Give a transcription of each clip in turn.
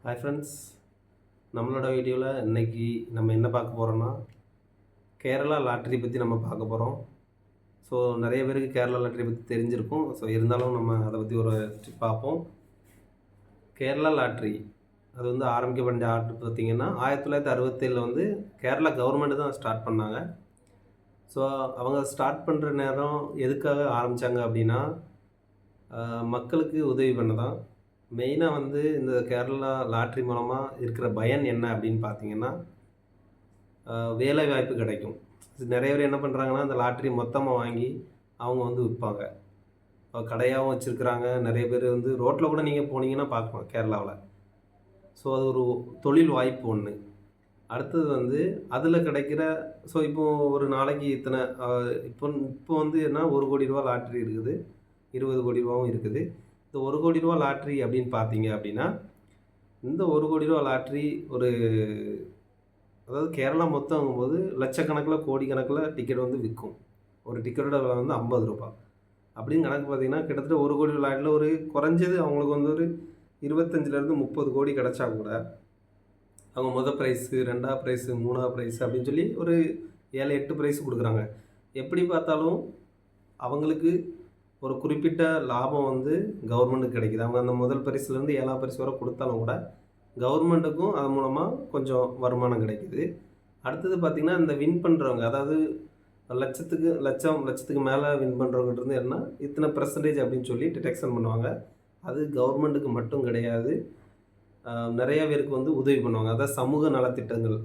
Hi friends, நம்மளோட வீடியோவில் இன்றைக்கி நம்ம என்ன பார்க்க போகிறோன்னா கேரளா லாட்ரி பற்றி நம்ம பார்க்க போகிறோம். ஸோ நிறைய பேருக்கு கேரளா லாட்ரி பற்றி தெரிஞ்சிருக்கும். ஸோ இருந்தாலும் நம்ம அதை பற்றி ஒரு பார்ப்போம். கேரளா லாட்ரி அது வந்து ஆரம்பிக்கப்பட்ட ஆண்டு பார்த்திங்கன்னா 1967 வந்து கேரளா கவர்மெண்ட்டு தான் ஸ்டார்ட் பண்ணாங்க. ஸோ அவங்க ஸ்டார்ட் பண்ணுற நேரம் எதுக்காக ஆரம்பித்தாங்க அப்படின்னா மக்களுக்கு உதவி பண்ண தான். மெயினாக வந்து இந்த கேரளா லாட்ரி மூலமாக இருக்கிற பயன் என்ன அப்படின்னு பார்த்தீங்கன்னா, வேலைவாய்ப்பு கிடைக்கும். நிறைய பேர் என்ன பண்ணுறாங்கன்னா, அந்த லாட்ரி மொத்தமாக வாங்கி அவங்க வந்து விற்பாங்க. கடையாகவும் வச்சுருக்குறாங்க. நிறைய பேர் வந்து ரோட்டில் கூட நீங்கள் போனீங்கன்னா பார்க்கலாம் கேரளாவில். ஸோ அது ஒரு தொழில் வாய்ப்பு ஒன்று. அடுத்தது வந்து அதில் கிடைக்கிற இப்போது ஒரு நாளைக்கு இத்தனை இப்போ வந்து என்ன ரூ. 1,00,00,000 லாட்ரி இருக்குது, ரூ. 20,00,00,000 இருக்குது. இந்த ரூ. 1,00,00,000 லாட்ரி அப்படின்னு பார்த்தீங்க அப்படின்னா, இந்த ரூ. 1,00,00,000 லாட்ரி அதாவது கேரளா மொத்தங்கும்போது லட்சக்கணக்கில் கோடிக்கணக்கில் டிக்கெட் வந்து விற்கும். ஒரு டிக்கெட்டோட விலை வந்து ரூ. 50. அப்படின்னு கணக்கு பார்த்தீங்கன்னா கிட்டத்தட்ட ரூ. 1,00,00,000 லாட்டில் ஒரு குறைஞ்சது அவங்களுக்கு வந்து ஒரு 25லேருந்து 30 கோடி கிடச்சா கூட அவங்க மொதல் ப்ரைஸு, 2வது ப்ரைஸு, 3வது ப்ரைஸு அப்படின்னு சொல்லி ஒரு 7, 8 ப்ரைஸ் கொடுக்குறாங்க. எப்படி பார்த்தாலும் அவங்களுக்கு ஒரு குறிப்பிட்ட லாபம் வந்து கவர்மெண்ட்டுக்கு கிடைக்குது. அவங்க அந்த முதல் பரிசுலேருந்து 7வது பரிசு வரை கொடுத்தாலும் கூட கவர்மெண்ட்டுக்கும் அது மூலமாக கொஞ்சம் வருமானம் கிடைக்குது. அடுத்தது பார்த்திங்கன்னா, இந்த வின் பண்ணுறவங்க, அதாவது லட்சத்துக்கு மேலே வின் பண்ணுறவங்ககிட்டருந்து என்ன இத்தனை பெர்சன்டேஜ் அப்படின்னு சொல்லி டிடெக்ஷன் பண்ணுவாங்க. அது கவர்மெண்ட்டுக்கு மட்டும் கிடையாது, நிறைய பேருக்கு வந்து உதவி பண்ணுவாங்க. அதாவது சமூக நலத்திட்டங்கள்,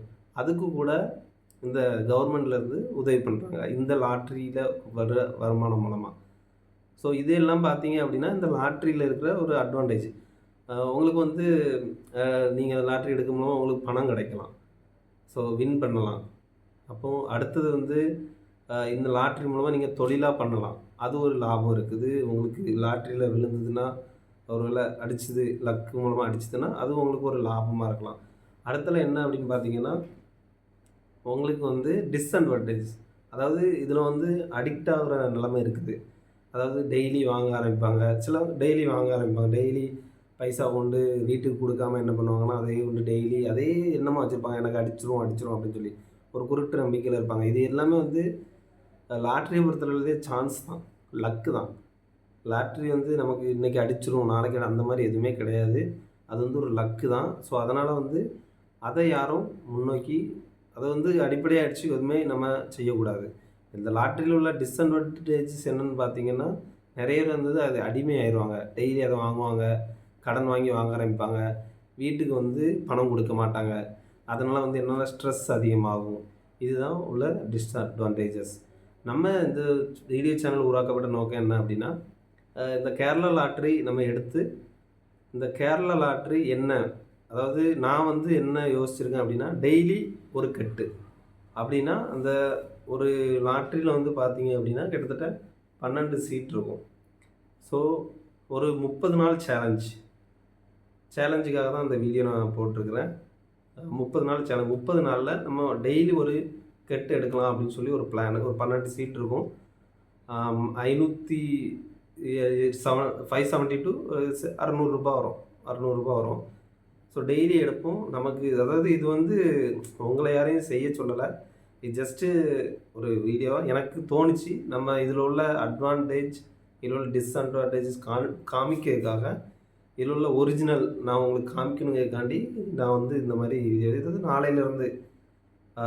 அதுக்கு கூட இந்த கவர்மெண்ட்லேருந்து உதவி பண்ணுறாங்க இந்த லாட்ரியில் வர வருமானம் மூலமாக. ஸோ இதெல்லாம் பார்த்தீங்க அப்படின்னா இந்த லாட்ரியில் இருக்கிற ஒரு அட்வான்டேஜ். உங்களுக்கு வந்து நீங்கள் லாட்ரி எடுக்கும் மூலமாக உங்களுக்கு பணம் கிடைக்கலாம். ஸோ வின் பண்ணலாம். அப்போது அடுத்தது வந்து இந்த லாட்ரி மூலமாக நீங்கள் தொழிலாக பண்ணலாம். அது ஒரு லாபம் இருக்குது. உங்களுக்கு லாட்ரியில் விழுந்ததுன்னா, ஒரு வேளை அடிச்சது லக்கு மூலமாக அடிச்சதுன்னா அது உங்களுக்கு ஒரு லாபமாக இருக்கலாம். அடுத்தது என்ன அப்படின்னு பார்த்தீங்கன்னா, உங்களுக்கு வந்து டிஸ்அட்வான்டேஜ். அதாவது இதில் வந்து அடிக்ட் ஆகிற நிலைமை இருக்குது. அதாவது டெய்லி வாங்க ஆரம்பிப்பாங்க. டெய்லி வாங்க ஆரம்பிப்பாங்க. டெய்லி பைசா கொண்டு வீட்டுக்கு கொடுக்காம என்ன பண்ணுவாங்கன்னா, அதையே கொண்டு டெய்லி அதே எண்ணமாக வச்சுருப்பாங்க. எனக்கு அடிச்சிரும் அப்படின்னு சொல்லி ஒரு குருட்டு நம்பிக்கையில் இருப்பாங்க. இது எல்லாமே வந்து லாட்ரியை பொறுத்தளவுலே சான்ஸ் தான், லக்கு தான். லாட்ரி வந்து நமக்கு இன்றைக்கி அடிச்சிரும், நாளைக்கு அந்த மாதிரி எதுவுமே கிடையாது. அது வந்து ஒரு லக்கு தான். ஸோ அதனால் வந்து அதை யாரும் முன்னோக்கி அதை வந்து அடிப்படையாக அடித்து எதுவுமே நம்ம செய்யக்கூடாது. இந்த லாட்ரியில் உள்ள டிஸ்அட்வான்டேஜஸ் என்னென்னு பார்த்தீங்கன்னா, நிறைய பேர் வந்து அது அடிமை ஆயிடுவாங்க. டெய்லி அதை வாங்குவாங்க, கடன் வாங்கி வாங்க ஆரம்பிப்பாங்க, வீட்டுக்கு வந்து பணம் கொடுக்க மாட்டாங்க. அதனால் வந்து என்னென்னா ஸ்ட்ரெஸ் அதிகமாகும். இதுதான் உள்ள டிஸ்அட்வான்டேஜஸ். நம்ம இந்த வீடியோ சேனல் உருவாக்கப்பட்ட நோக்கம் என்ன அப்படின்னா, இந்த கேரளா லாட்ரி நம்ம எடுத்து இந்த கேரளா லாட்ரி என்ன, அதாவது நான் வந்து என்ன யோசிச்சிருக்கேன் அப்படின்னா, டெய்லி ஒரு கட்டு அப்படின்னா அந்த ஒரு லாட்ரியில் வந்து பார்த்தீங்க அப்படின்னா கிட்டத்தட்ட 12 சீட் இருக்கும். ஸோ ஒரு 30 நாள் சேலஞ்சுக்காக தான் அந்த வீடியோ நான் போட்டிருக்கிறேன். 30 நாள் சேலஞ்ச். 30 நாளில் நம்ம டெய்லி ஒரு கட்டு எடுக்கலாம் அப்படின்னு சொல்லி ஒரு பிளான். ஒரு 12 சீட் இருக்கும். 570 டு ரூ. 600 வரும். ரூ. 600 வரும். ஸோ டெய்லி எடுப்போம். நமக்கு அதாவது இது வந்து உங்களை யாரையும் செய்ய சொல்லலை. இது ஜஸ்ட்டு ஒரு வீடியோவாக எனக்கு தோணுச்சு. நம்ம இதில் உள்ள அட்வான்டேஜ், இதில் உள்ள டிஸ்அட்வான்டேஜஸ் காமிக்கிறதுக்காக, இதில் உள்ள ஒரிஜினல் நான் உங்களுக்கு காமிக்கணுங்கிறதுக்காண்டி நான் வந்து இந்த மாதிரி வீடியோ. இது நாளையிலேருந்து,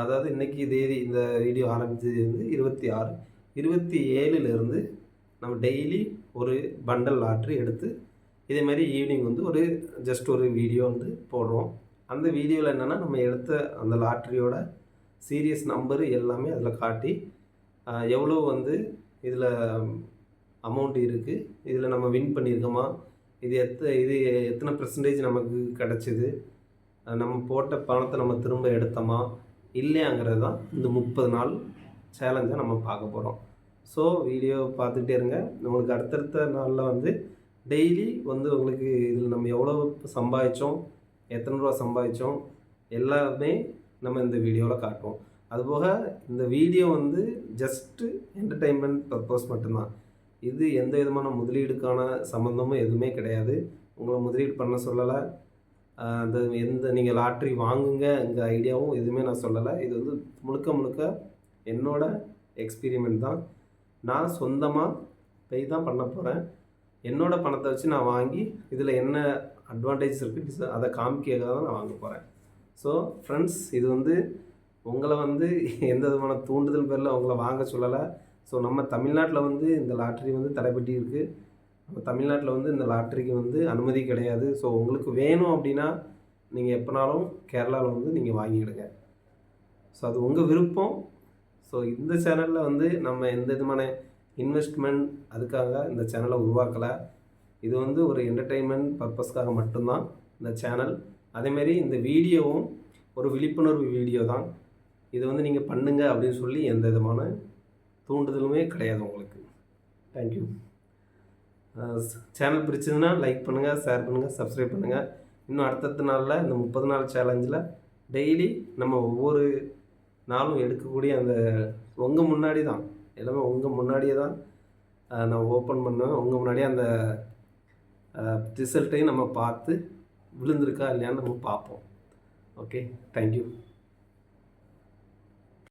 அதாவது இன்றைக்கி தேதி இந்த வீடியோ ஆரம்பித்தது வந்து 26, 27லேருந்து நம்ம டெய்லி ஒரு பண்டல் லாட்ரி எடுத்து இதேமாதிரி ஈவினிங் வந்து ஒரு ஜஸ்ட் ஒரு வீடியோ வந்து போடுறோம். அந்த வீடியோவில் என்னென்னா நம்ம எடுத்த அந்த லாட்ரியோட சீரியஸ் நம்பரு எல்லாமே அதில் காட்டி, எவ்வளோ வந்து இதில் அமௌண்ட் இருக்குது, இதில் நம்ம வின் பண்ணியிருக்கோமா, இது எத்தனை பெர்சன்டேஜ் நமக்கு கிடச்சிது, நம்ம போட்ட பணத்தை நம்ம திரும்ப எடுத்தோமா இல்லையாங்கிறது தான் இந்த 30 நாள் சேலஞ்சை நம்ம பார்க்க போகிறோம். ஸோ வீடியோ பார்த்துக்கிட்டே இருங்க. உங்களுக்கு அடுத்தடுத்த நாளில் வந்து டெய்லி வந்து உங்களுக்கு இதில் நம்ம எவ்வளோ சம்பாதிச்சோம், எத்தனை ரூபா சம்பாதிச்சோம் எல்லாமே நம்ம இந்த வீடியோவில் காட்டுவோம். அதுபோக இந்த வீடியோ வந்து ஜஸ்ட்டு என்டர்டெயின்மெண்ட் பர்பஸ் மட்டும்தான். இது எந்த விதமான முதலீடுக்கான சம்மந்தமும் எதுவுமே கிடையாது. உங்களை முதலீடு பண்ண சொல்லலை. அந்த எந்த நீங்கள் லாட்ரி வாங்குங்கங்கிற ஐடியாவும் எதுவுமே நான் சொல்லலை. இது வந்து முழுக்க முழுக்க என்னோட எக்ஸ்பீரிமெண்ட் தான். நான் சொந்தமா போய் தான் பண்ண போகிறேன். என்னோட பணத்தை வச்சு நான் வாங்கி இதில் என்ன அட்வான்டேஜஸ் இருக்குது அதை காமிக்கிறதுக்காக தான் நான் வாங்க போகிறேன். ஸோ ஃப்ரெண்ட்ஸ், இது வந்து உங்களை வந்து எந்த விதமான தூண்டுதல் பேரில் உங்களை வாங்க சொல்லலை. ஸோ நம்ம தமிழ்நாட்டில் வந்து இந்த லாட்ரி வந்து தடைப்பட்டு இருக்குது. நம்ம தமிழ்நாட்டில் வந்து இந்த லாட்ரிக்கு வந்து அனுமதி கிடையாது. ஸோ உங்களுக்கு வேணும் அப்படின்னா நீங்கள் எப்போனாலும் கேரளாவில் வந்து நீங்கள் வாங்கிடுங்க. ஸோ அது உங்கள் விருப்பம். ஸோ இந்த சேனலில் வந்து நம்ம எந்த விதமான இன்வெஸ்ட்மெண்ட் அதுக்காக இந்த சேனலை உருவாக்கலை. இது வந்து ஒரு என்டர்டெயின்மெண்ட் பர்பஸ்க்காக மட்டும்தான் இந்த சேனல். அதேமாரி இந்த வீடியோவும் ஒரு விழிப்புணர்வு வீடியோ தான். இது வந்து நீங்கள் பண்ணுங்க அப்படின்னு சொல்லி எந்த விதமான தூண்டுதலுமே கிடையாது உங்களுக்கு. தேங்க்யூ. சேனல் பிடிச்சதுன்னா லைக் பண்ணுங்கள், ஷேர் பண்ணுங்கள், சப்ஸ்கிரைப் பண்ணுங்கள். இன்னும் அடுத்தடுத்த நாளில் இந்த 30 நாள் சேலஞ்சில் டெய்லி நம்ம ஒவ்வொரு நாளும் எடுக்கக்கூடிய அந்த உங்கள் முன்னாடி தான் எல்லாமே உங்கள் முன்னாடியே தான் நான் ஓப்பன் பண்ணுவேன். உங்கள் முன்னாடியே அந்த ரிசல்ட்டையும் நம்ம பார்த்து விழுந்திருக்கா இல்லையான்னு நம்ம பார்ப்போம். Okay, thank you.